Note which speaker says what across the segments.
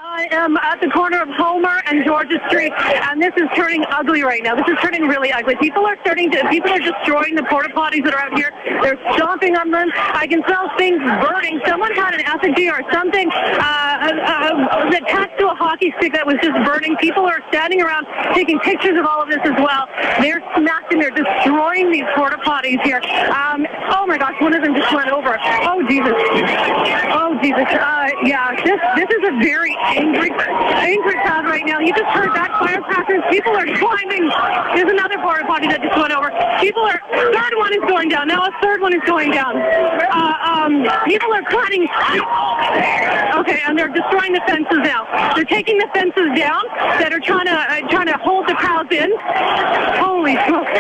Speaker 1: I am at the corner of Homer and Georgia Street, and this is turning ugly right now. This is turning really ugly. People are destroying the porta potties that are out here. They're stomping on them. I can smell things burning. Someone had an effigy or something attached to a hockey stick that was just burning. People are standing around taking pictures of all of this as well. They're smashing, they're destroying these porta potties here. Oh my gosh, one of them just went over. Oh Jesus. Oh Jesus. This is a very angry crowd right now. You just heard that, firecrackers. People are climbing. There's another porta potty that just went over. Third one is going down. Now a third one is going down. People are climbing. Okay, and they're destroying the fences now. They're taking the fences down that are trying to hold the crowds in. Holy smokes.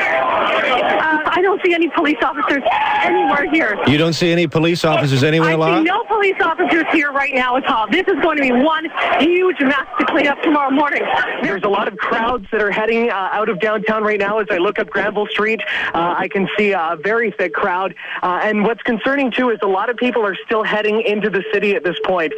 Speaker 1: I don't see any police officers anywhere here.
Speaker 2: You don't see any police officers anywhere, Laura?
Speaker 1: I see no police officers here right now at all. This is going to be one huge mess to clean up tomorrow morning.
Speaker 3: There's a lot of crowds that are heading out of downtown right now. As I look up Granville Street, I can see a very thick crowd. And what's concerning, too, is a lot of people are still heading into the city at this point.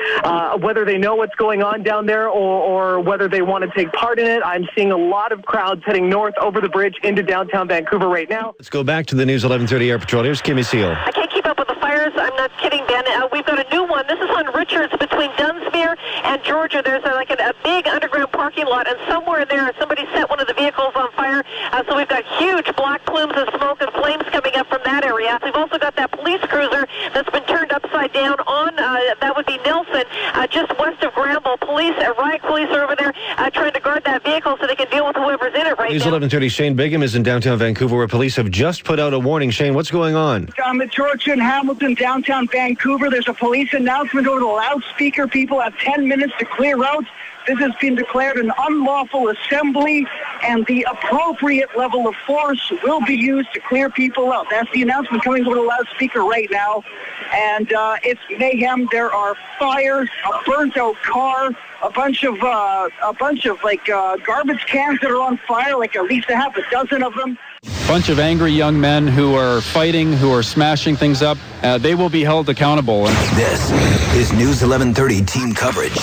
Speaker 3: Whether they know what's going on down there or whether they want to take part in it, I'm seeing a lot of crowds heading north over the bridge into downtown Vancouver right now.
Speaker 2: Let's go back to the News 1130 Air Patrol. Here's Kimmy Seal.
Speaker 4: I can't keep up with the fires. I'm not kidding, Ben. We've got a new one. This is on Richards between Dunsmuir and Georgia. There's a big underground parking lot, and somewhere in there somebody set one of the vehicles on fire. So we've got huge black plumes of smoke and flames coming up from that area. We've also got that police cruiser that's been turned upside down on, that would be Nelson, just west of Granville. Riot police are over there trying to guard that vehicle so they can deal with whoever's in it right
Speaker 2: News
Speaker 4: now.
Speaker 2: 1130, Shane Bigham is in downtown Vancouver where police have just put out a warning. Shane, what's going on?
Speaker 5: At Georgia and Hamilton, downtown Vancouver, there's a police announcement over the loudspeaker. People have 10 minutes to clear routes. This has been declared an unlawful assembly, and the appropriate level of force will be used to clear people out. That's the announcement coming over the loudspeaker right now. And it's mayhem. There are fires, a burnt-out car, a bunch of garbage cans that are on fire, like at least a half a dozen of them.
Speaker 6: Bunch of angry young men who are fighting, who are smashing things up. They will be held accountable.
Speaker 7: This is News 1130 team coverage.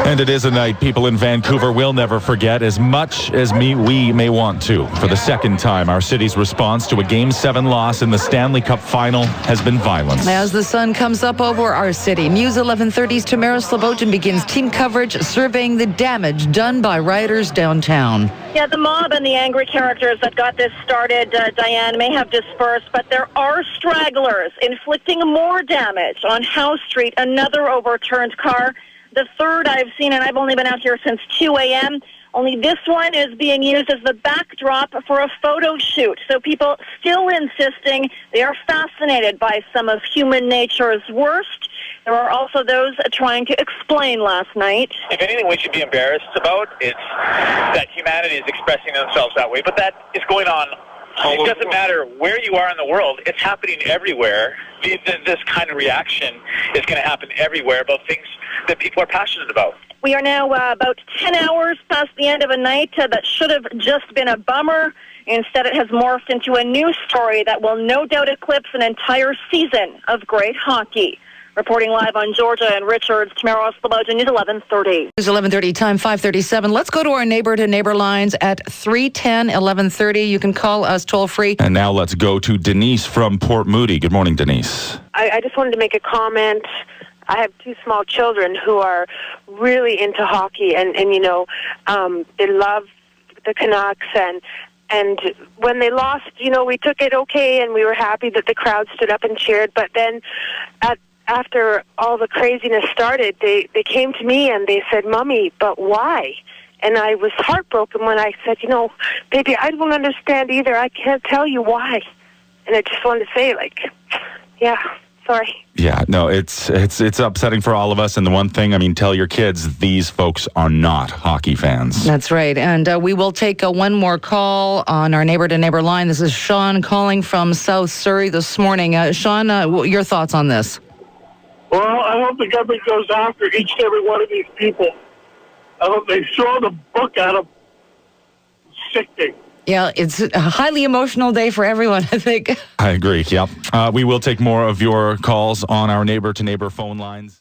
Speaker 8: And it is a night people in Vancouver will never forget, as much as we may want to. For the second time, our city's response to a Game 7 loss in the Stanley Cup final has been violence.
Speaker 9: As the sun comes up over our city, News 1130's Tamara Slobodin begins team coverage surveying the damage done by rioters downtown.
Speaker 1: Yeah, the mob and the angry characters that got this started, Diane, may have dispersed, but there are stragglers inflicting more damage on House Street, another overturned car. The third I've seen, and I've only been out here since 2 a.m., only this one is being used as the backdrop for a photo shoot. So people still insisting they are fascinated by some of human nature's worst. There are also those trying to explain last night.
Speaker 10: If anything we should be embarrassed about, it's that humanity is expressing themselves that way. But that is going on. It doesn't matter where you are in the world. It's happening everywhere. This kind of reaction is going to happen everywhere about things that people are passionate about.
Speaker 1: We are now about 10 hours past the end of a night that should have just been a bummer. Instead, it has morphed into a new story that will no doubt eclipse an entire season of great hockey. Reporting live on Georgia and Richards, Tamara Slobodin, News 1130.
Speaker 9: News 1130, time 5:37. Let's go to our neighbor-to-neighbor lines at 310-1130. You can call us toll-free.
Speaker 8: And now let's go to Denise from Port Moody. Good morning, Denise.
Speaker 11: I just wanted to make a comment. I have two small children who are really into hockey, and they love the Canucks, and when they lost, we took it okay, and we were happy that the crowd stood up and cheered, but then after all the craziness started, they came to me and they said, "Mommy, but why?" And I was heartbroken when I said, "Baby, I don't understand either. I can't tell you why." And I just wanted to say, sorry.
Speaker 8: Yeah, no, it's upsetting for all of us. And the one thing, tell your kids, these folks are not hockey fans.
Speaker 9: That's right. And we will take one more call on our neighbor-to-neighbor line. This is Sean calling from South Surrey this morning. Sean, your thoughts on this?
Speaker 12: Well, I hope the government goes after each and every one of these people. I hope they throw the book at them. Sickening.
Speaker 9: Yeah, it's a highly emotional day for everyone, I think.
Speaker 8: I agree, yep. We will take more of your calls on our neighbor-to-neighbor phone lines.